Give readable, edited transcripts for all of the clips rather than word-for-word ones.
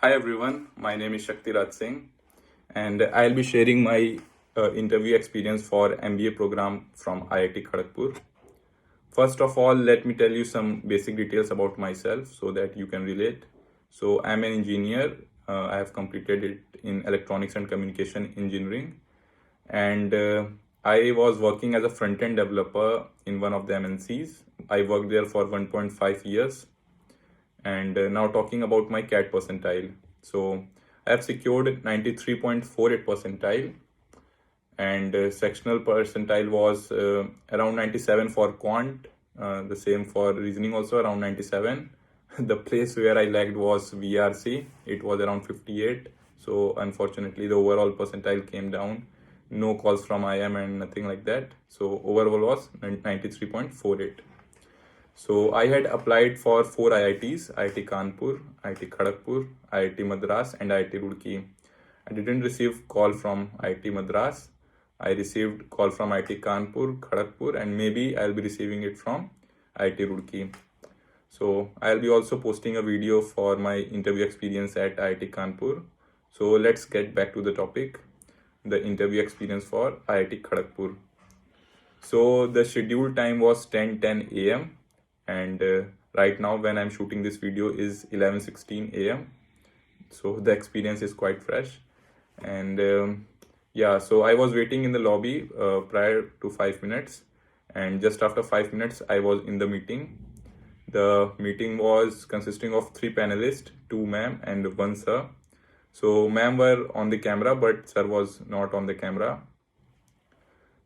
Hi everyone, my name is Shakti Raj Singh and I'll be sharing my interview experience for MBA program from IIT Kharagpur. First of all, let me tell you some basic details about myself so that you can relate. So, I'm an engineer. I have completed it in electronics and communication engineering, and I was working as a front end developer in one of the MNCs. I worked there for 1.5 years, and now talking about my CAT percentile. So I have secured 93.48 percentile, and sectional percentile was around 97 for quant, the same for reasoning also around 97. The place where I lagged was VRC, it was around 58. So unfortunately the overall percentile came down. No calls from IM and nothing like that. So overall was 93.48. So I had applied for four IITs: IIT Kanpur, IIT Kharagpur, IIT Madras, and IIT Roorkee. I didn't receive call from IIT Madras. I received call from IIT Kanpur, Kharagpur, and maybe I'll be receiving it from IIT Roorkee. So I'll be also posting a video for my interview experience at IIT Kanpur. So let's get back to the topic, the interview experience for IIT Kharagpur. So the scheduled time was 10:10 a.m. and right now when I'm shooting this video is 11:16 a.m. So the experience is quite fresh, and yeah, so I was waiting in the lobby prior to 5 minutes, and just after 5 minutes I was in the meeting. The meeting was consisting of three panelists, two ma'am and one sir. So ma'am were on the camera, but sir was not on the camera.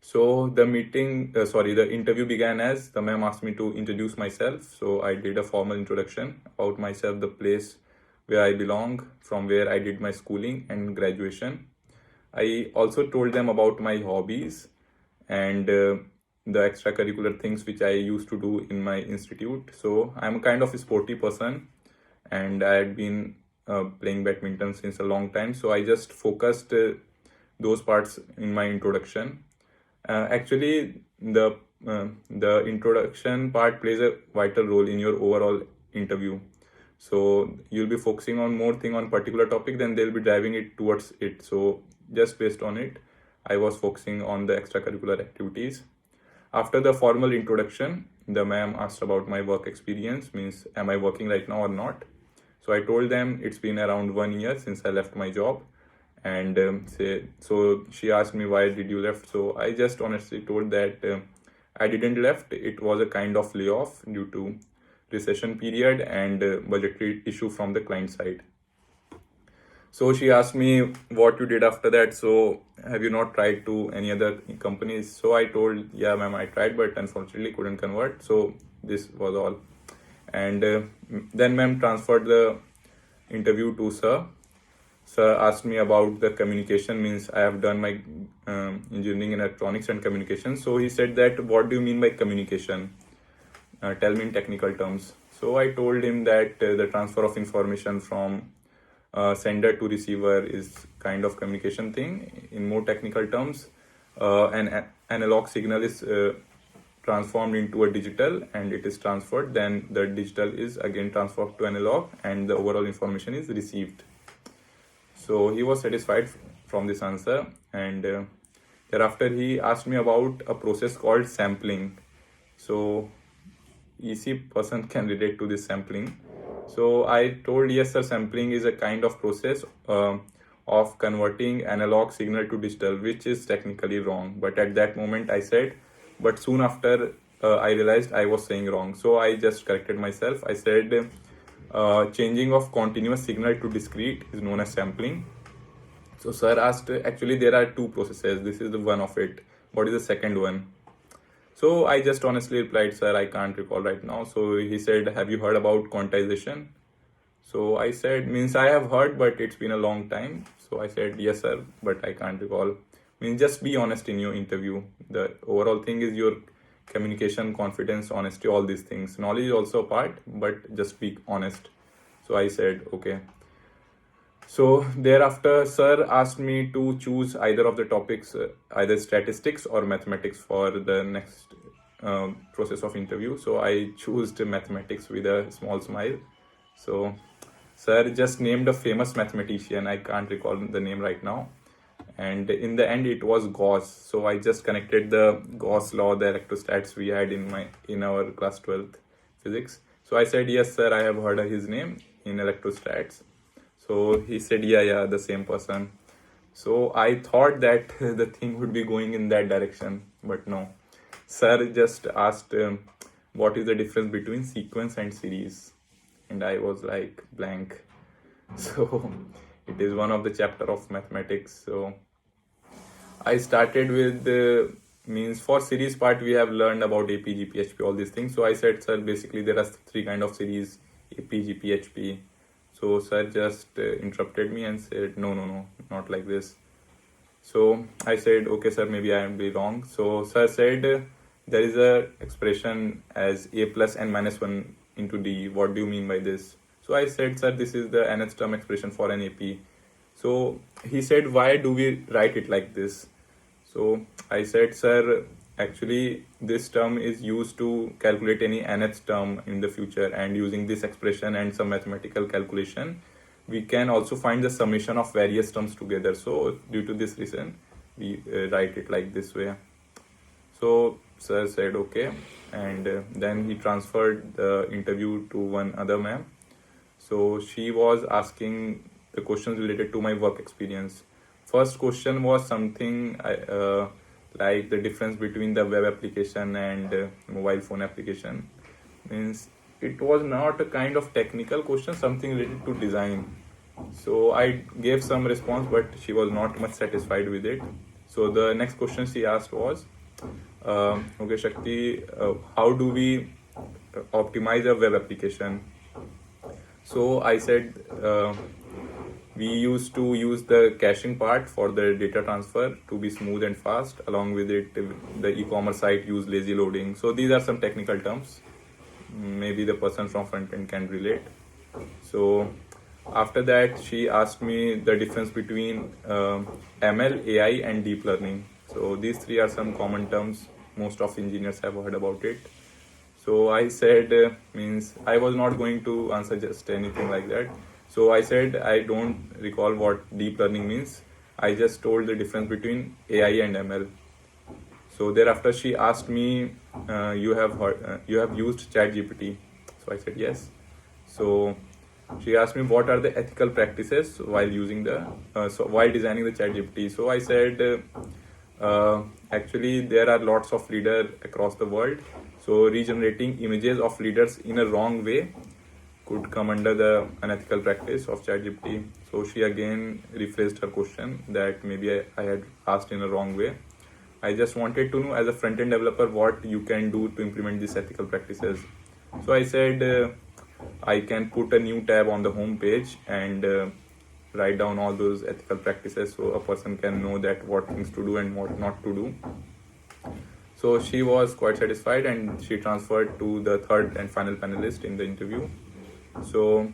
So the interview began as the ma'am asked me to introduce myself. So I did a formal introduction about myself, the place where I belong, from where I did my schooling and graduation. I also told them about my hobbies and the extracurricular things which I used to do in my institute. So I'm a kind of a sporty person, and I had been playing badminton since a long time. So I just focused those parts in my introduction. Actually, the introduction part plays a vital role in your overall interview. So you'll be focusing on more thing on particular topic, then they'll be driving it towards it. So just based on it, I was focusing on the extracurricular activities. After the formal introduction, the ma'am asked about my work experience, means am I working right now or not. So I told them it's been around 1 year since I left my job, and so she asked me why did you left. So I just honestly told that I didn't left. It was a kind of layoff due to recession period and budgetary issue from the client side. So she asked me what you did after that. So have you not tried to any other companies? So I told, yeah, ma'am, I tried, but unfortunately couldn't convert. So this was all. And then ma'am transferred the interview to sir. Sir asked me about the communication, means I have done my engineering in electronics and communication. So he said that, what do you mean by communication? Tell me in technical terms. So I told him that the transfer of information from sender to receiver is kind of communication thing. In more technical terms, an analog signal is transformed into a digital and it is transferred. Then the digital is again transferred to analog and the overall information is received. So he was satisfied from this answer, and thereafter he asked me about a process called sampling. So easy person can relate to this sampling. So I told, yes sir, sampling is a kind of process of converting analog signal to digital, which is technically wrong. But at that moment I said, but soon after I realized I was saying wrong. So I just corrected myself. I said changing of continuous signal to discrete is known as sampling. So sir asked, actually there are two processes. This is the one of it. What is the second one? So I just honestly replied, sir, I can't recall right now. So he said, have you heard about quantization? So I said, means I have heard, but it's been a long time. So I said, yes, sir, but I can't recall. Means just be honest in your interview. The overall thing is your communication, confidence, honesty, all these things. Knowledge is also a part, but just be honest. So I said, okay. So thereafter, sir asked me to choose either of the topics, either statistics or mathematics for the next process of interview. So I chose the mathematics with a small smile. So Sir just named a famous mathematician. I can't recall the name right now. And in the end, it was Gauss. So I just connected the Gauss law, the electrostats we had in our class 12th physics. So I said, yes, sir, I have heard of his name in electrostats. So he said, yeah, the same person. So I thought that the thing would be going in that direction, but no. Sir just asked, what is the difference between sequence and series? And I was like blank. So it is one of the chapter of mathematics. So I started with means for series part we have learned about AP, GP, all these things. So I said, sir, basically there are three kind of series: AP, GP. So sir just interrupted me and said, no, not like this. So I said, okay, sir, maybe I am be wrong. So sir said, there is a expression as a plus n minus 1 into d. What do you mean by this? So I said, sir, this is the nth term expression for an AP. So he said, why do we write it like this? So I said, sir, actually this term is used to calculate any nth term in the future, and using this expression and some mathematical calculation, we can also find the summation of various terms together. So due to this reason, we write it like this way. So sir said okay, and then he transferred the interview to one other ma'am. So she was asking the questions related to my work experience. First question was something like the difference between the web application and mobile phone application. Means it was not a kind of technical question, something related to design. So I gave some response, but she was not much satisfied with it. So the next question she asked was, okay, Shakti, how do we optimize a web application? So I said, we used to use the caching part for the data transfer to be smooth and fast. Along with it, the e-commerce site use lazy loading. So these are some technical terms. Maybe the person from front end can relate. So after that, she asked me the difference between ML, AI, and deep learning. So these three are some common terms. Most of engineers have heard about it. So I said, means I was not going to answer just anything like that. So I said, I don't recall what deep learning means. I just told the difference between AI and ML. So thereafter she asked me, you have used ChatGPT? So I said yes. So she asked me what are the ethical practices while using while designing the ChatGPT. So I said, actually there are lots of leaders across the world. So regenerating images of leaders in a wrong way could come under the unethical practice of ChatGPT. So she again rephrased her question that maybe I had asked in a wrong way. I just wanted to know, as a front-end developer, what you can do to implement these ethical practices. So I said, I can put a new tab on the home page and write down all those ethical practices so a person can know that what things to do and what not to do. So she was quite satisfied and she transferred to the third and final panelist in the interview. So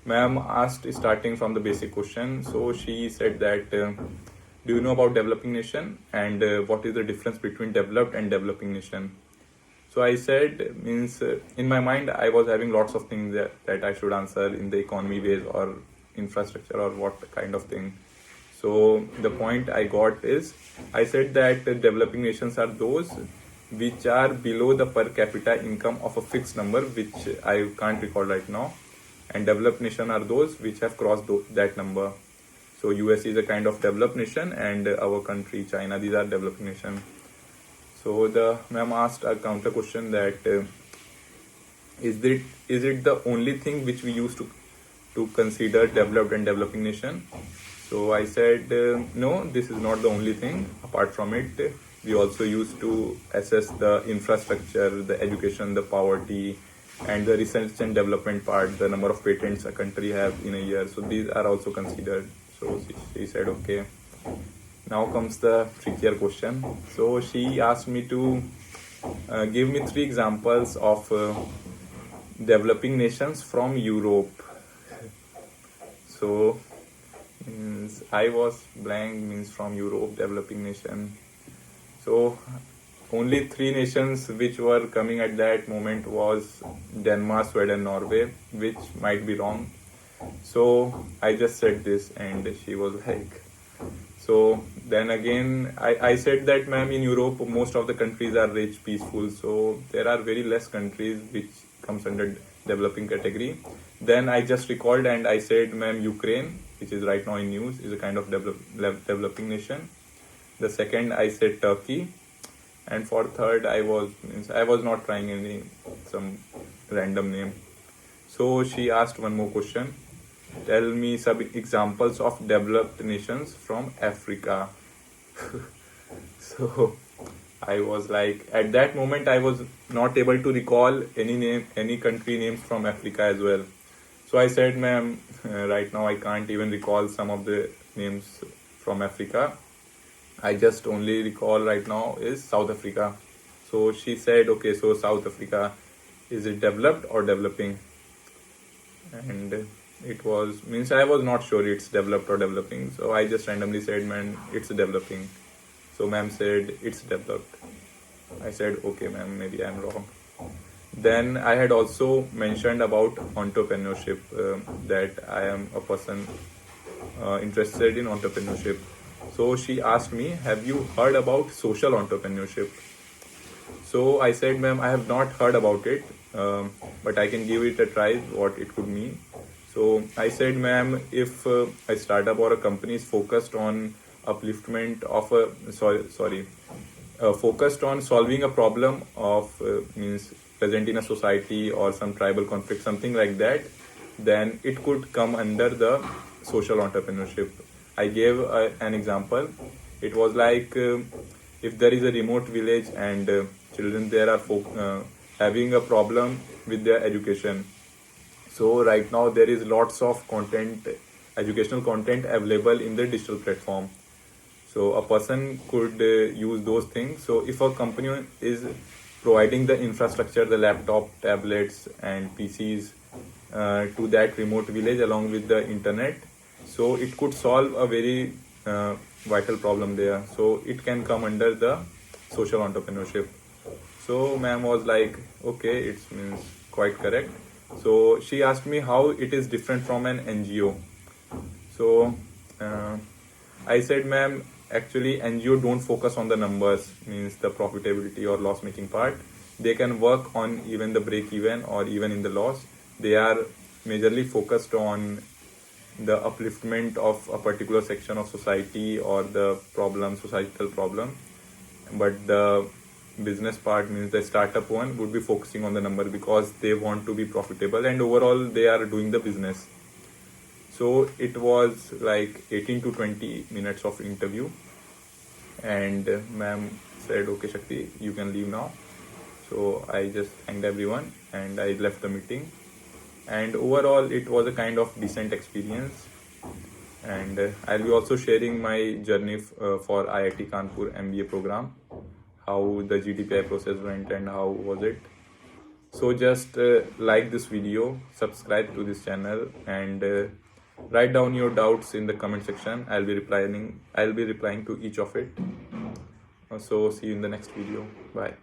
ma'am asked, starting from the basic question. So she said that, do you know about developing nation, and what is the difference between developed and developing nation? So I said, means in my mind I was having lots of things that I should answer in the economy ways or infrastructure or what kind of thing. So the point I got is, I said that developing nations are those which are below the per capita income of a fixed number, which I can't recall right now. And developed nation are those which have crossed that number. So US is a kind of developed nation, and our country, China, these are developing nation. So the ma'am asked a counter question that, is it the only thing which we use to consider developed and developing nation? So I said, no, this is not the only thing. Apart from it, we also used to assess the infrastructure, the education, the poverty, and the research and development part, the number of patents a country have in a year. So these are also considered. So she said, okay. Now comes the trickier question. So she asked me to give me 3 examples of developing nations from Europe. So I was blank, means from Europe, developing nation. So only 3 nations which were coming at that moment was Denmark, Sweden, Norway, which might be wrong. So I just said this, and she was like, so then again, I said that, ma'am, in Europe, most of the countries are rich, peaceful. So there are very less countries which comes under developing category. Then I just recalled and I said, ma'am, Ukraine, which is right now in news, is a kind of developing nation. The second, I said Turkey, and for third, I was not trying some random name. So she asked one more question. Tell me some examples of developed nations from Africa. So I was like, at that moment, I was not able to recall any country names from Africa as well. So I said, ma'am, right now I can't even recall some of the names from Africa. I just only recall right now is South Africa. So she said, okay, so South Africa, is it developed or developing? And it was, means I was not sure it's developed or developing. So I just randomly said, man, it's developing. So ma'am said, it's developed. I said, okay, ma'am, maybe I'm wrong. Then I had also mentioned about entrepreneurship, that I am a person interested in entrepreneurship. So she asked me, have you heard about social entrepreneurship? So I said, ma'am, I have not heard about it, but I can give it a try, what it could mean. So I said, ma'am, if a startup or a company is focused on upliftment of focused on solving a problem of means present in a society or some tribal conflict, something like that, then it could come under the social entrepreneurship. I gave an example. It was like, if there is a remote village and children there are having a problem with their education. So right now there is lots of content, educational content available in the digital platform. So a person could use those things. So if a company is providing the infrastructure, the laptop, tablets, and PCs to that remote village along with the internet, so it could solve a very vital problem there. So it can come under the social entrepreneurship. So ma'am was like, okay, it means quite correct. So she asked me how it is different from an NGO. So I said, ma'am, actually NGO don't focus on the numbers, means the profitability or loss making part. They can work on even the break even or even in the loss. They are majorly focused on the upliftment of a particular section of society or the problem, societal problem. But the business part, means the startup one, would be focusing on the number because they want to be profitable and overall they are doing the business. So it was like 18 to 20 minutes of interview, and ma'am said, okay Shakti, you can leave now. So I just thanked everyone and I left the meeting, and overall it was a kind of decent experience. And I'll be also sharing my journey for IIT Kanpur MBA program, how the GDPI process went and how was it. So just like this video, subscribe to this channel, and write down your doubts in the comment section. I'll be replying to each of it. So see you in the next video. Bye.